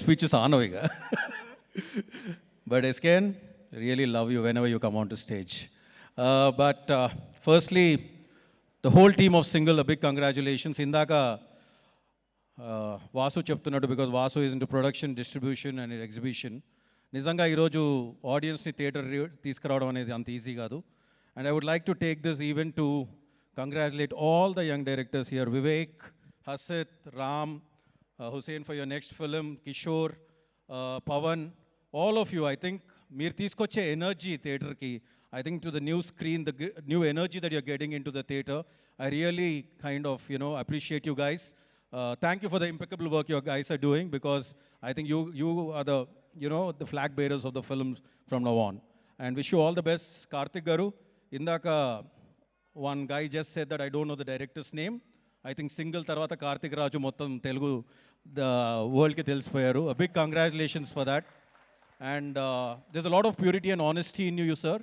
Speeches ఆనవిగా. But SKN, really love you whenever you come onto stage. But firstly, the whole team of Single, a big congratulations. Indaka Vasu చెప్తున్నట్టు, because Vasu is into production, distribution and exhibition. నిజంగా ఈరోజు ఆడియన్స్ని theatre తీసుకురావడం అనేది అంత easy కాదు. And I would like to take this event to congratulate all the young directors here. Vivek, Hasit, Ram, Hussain for your next film, Kishore, Pavan, all of you. I think మీరు తీసుకొచ్చే energy థియేటర్కి, I think to the new screen, the new energy that you're getting into the theater, I really kind of, appreciate you guys. Thank you for the impeccable work you guys are doing, because I think you are the, the flag bearers of the films from now on. And wish you all the best. Karthik Garu, indaka one guy just said that I don't know the director's name. I think Single tarvata Karthik Raju mottam Telugu the world ki telisipoyaru. A big congratulations for that. And there's a lot of purity and honesty in you, sir,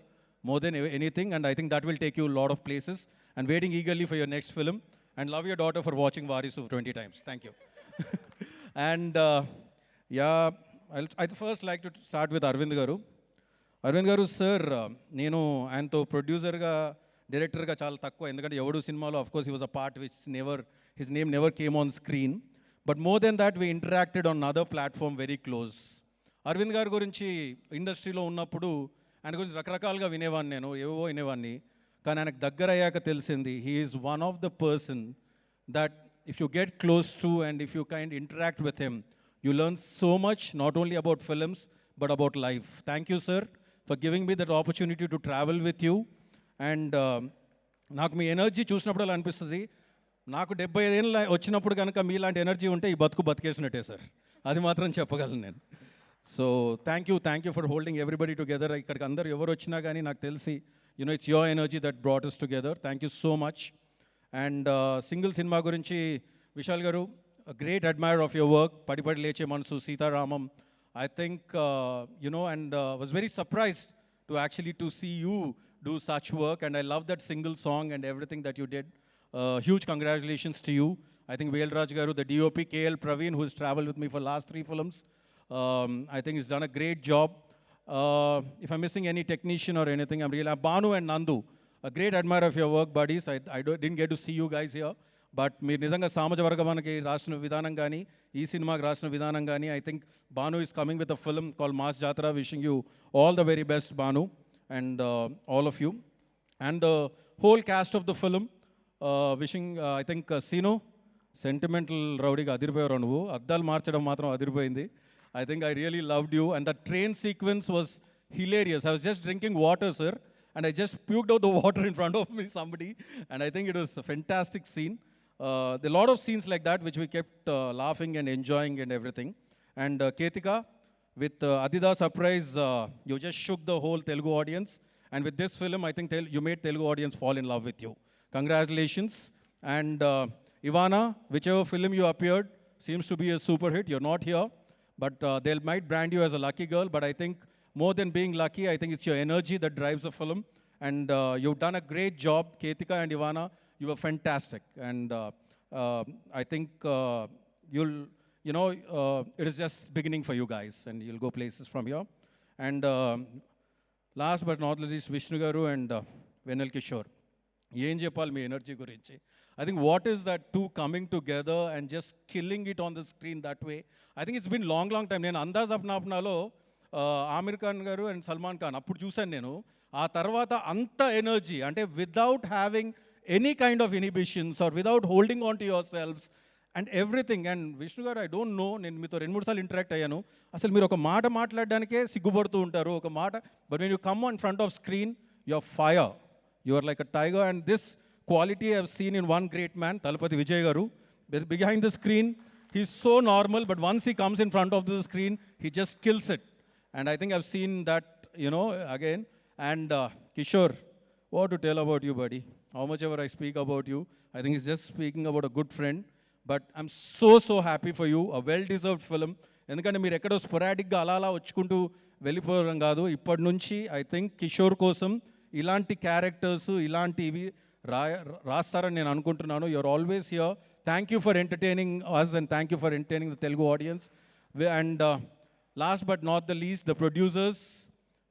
more than anything. And I think that will take you a lot of places. And waiting eagerly for your next film. And love your daughter for watching Varisu 20 times. Thank you. And I'd first like to start with Arvind Garu. Arvind Garu, sir, నేను ఆయనతో ప్రొడ్యూసర్గా, డైరెక్టర్గా చాలా తక్కువ. ఎందుకంటే ఎవడు సినిమాలో of course he was a part which his name never came on screen. But more than that, we interacted on another platform very close. Arvind గారి గురించి ఇండస్ట్రీలో ఉన్నప్పుడు ఆయన గురించి రకరకాలుగా వినేవాడిని, నేను ఏవో వినేవాడిని. కానీ ఆయనకు దగ్గర అయ్యాక తెలిసింది, he is one of the person that if you get close to and if you kind interact with him, you learn so much, not only about films but about life. Thank you sir for giving me that opportunity to travel with you. And నాకు మీ energy చూసినప్పుడు అలా అనిపిస్తుంది, నాకు 75 ఏళ్ళు వచ్చినప్పుడు కనుక మీలాంటి energy ఉంటే ఈ బతికేసినట్టే సార్, అది మాత్రం చెప్పగలను నేను. So thank you for holding everybody together. ఇక్కడికి అందరు ఎవరు వచ్చినా కానీ నాకు తెలిసి it's your energy that brought us together. Thank you so much. And single cinema గురించి Vishal garu, great admirer of your work. Padi Leche Manasu, Sitaramam, I think and was very surprised to actually to see you do such work, and I love that single song and everything that you did. Huge congratulations to you. I think Vel Raj Garu, the DOP, KL Praveen, who has traveled with me for last 3 films, I think he's done a great job. If I'm missing any technician or anything, I'm really... Banu and Nandu, a great admirer of your work, buddies. Didn't get to see you guys here, but మీరు నిజంగా సామాజ వర్గమానికి రాసిన విధానం కానీ, ఈ సినిమాకి రాసిన విధానం కానీ, I think Banu is coming with a film called Mass Jatra. Wishing you all the very best, Banu, and all of you. And the whole cast of the film, wishing, I think, Sino, sentimental rowdyగా అదిరిపోయారు నువ్వు, అద్దాలు మార్చడం మాత్రం అదిరిపోయింది. I think I really loved you, and the train sequence was hilarious. I was just drinking water, sir, and I just puked out the water in front of me, somebody, and I think it was a fantastic scene. There are a lot of scenes like that which we kept laughing and enjoying and everything. And Ketika, with Adida surprise, you just shook the whole Telugu audience, and with this film, I think you made Telugu audience fall in love with you. Congratulations. And Ivana, whichever film you appeared, seems to be a super hit. You're not here, but they might brand you as a lucky girl, but I think more than being lucky, I think it's your energy that drives the film. And you've done a great job, Ketika and Ivana. You were fantastic. And I think it is just beginning for you guys, and you'll go places from here. And last but not least, Vishnu Garu and Venel Kishore. ఏం చెప్పాలి మీ energy గురించి? I think what is that two coming together and just killing it on the screen that way? I think it's been long time. నేను అందాజ్ అప్నాలో ఆమిర్ ఖాన్ గారు and Salman Khan అప్పుడు చూశాను నేను. ఆ తర్వాత అంత ఎనర్జీ, అంటే without having any kind of inhibitions or without holding on to your selves and everything. And Vishnu garu, I don't know, నేను మీతో 2-3 సార్లు ఇంటరాక్ట్ అయ్యాను. అసలు మీరు ఒక మాట మాట్లాడడానికే సిగ్గుపడుతూ ఉంటారు, ఒక మాట. But when you come on front off screen, your fire, you are like a tiger. And this quality I have seen in one great man, Talapati Vijay Garu. Behind the screen, he's so normal, but once he comes in front of the screen, he just kills it. And I think I've seen that, again. And Kishore, what to tell about you, buddy? How much ever I speak about you, I think it's just speaking about a good friend. But I'm so happy for you. A well-deserved film. ఎందుకంటే మీరు ఎక్కడో స్పొరాటిక్గా అలా వచ్చుకుంటూ వెళ్ళిపోవడం కాదు. ఇప్పటి నుంచి I think Kishore కోసం ఇలాంటి క్యారెక్టర్స్, ఇలాంటివి రాస్తారని నేను అనుకుంటున్నాను. You're always here. Thank you for entertaining us, and thank you for entertaining the Telugu audience. And last but not the least, the producers,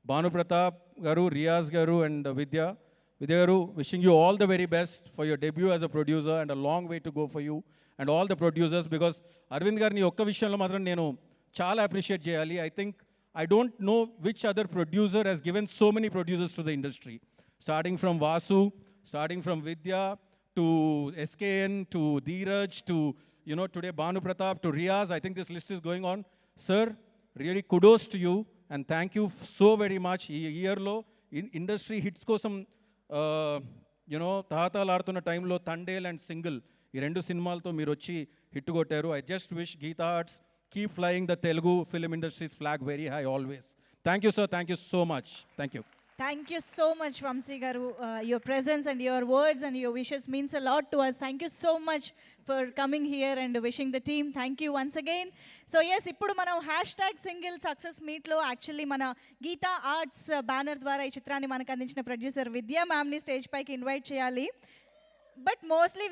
Bhanu Pratap Garu, Riaz Garu, and Vidya. Vidya Garu, wishing you all the very best for your debut as a producer and a long way to go for you and all the producers, because Arvind Garni ఒక్క విషయంలో మాత్రం నేను చాలా appreciate చేయాలి. I think I don't know which other producer has given so many producers to the industry. Starting from Vasu, starting from Vidya, to SKN, to Dheeraj, to, you know, today Bhanu Pratap, to Riaz. I think this list is going on. Sir, really kudos to you and thank you so very much. ఈ ఇయర్లో industry hits కోసం you know తాతాలాడుతున్న టైంలో Thandel and single ఈ రెండు సినిమాలతో మీరు వచ్చి hit కొట్టారు. I just wish Geetha Arts keep flying the Telugu film industries flag very high always. Thank you sir, thank you so much. Thank you. Thank you so much, Vamsi Garu. Your presence and your words and your wishes means a lot to us. Thank you so much for coming here and wishing the team. Thank you once again. So yes, ఇప్పుడు మనం #single success meet లో actually మన Gita arts banner ద్వారా ఈ చిత్రాన్ని మనకు అందించిన producer విద్యా మ్యామ్ని స్టేజ్ పైకి ఇన్వైట్ చేయాలి. But mostly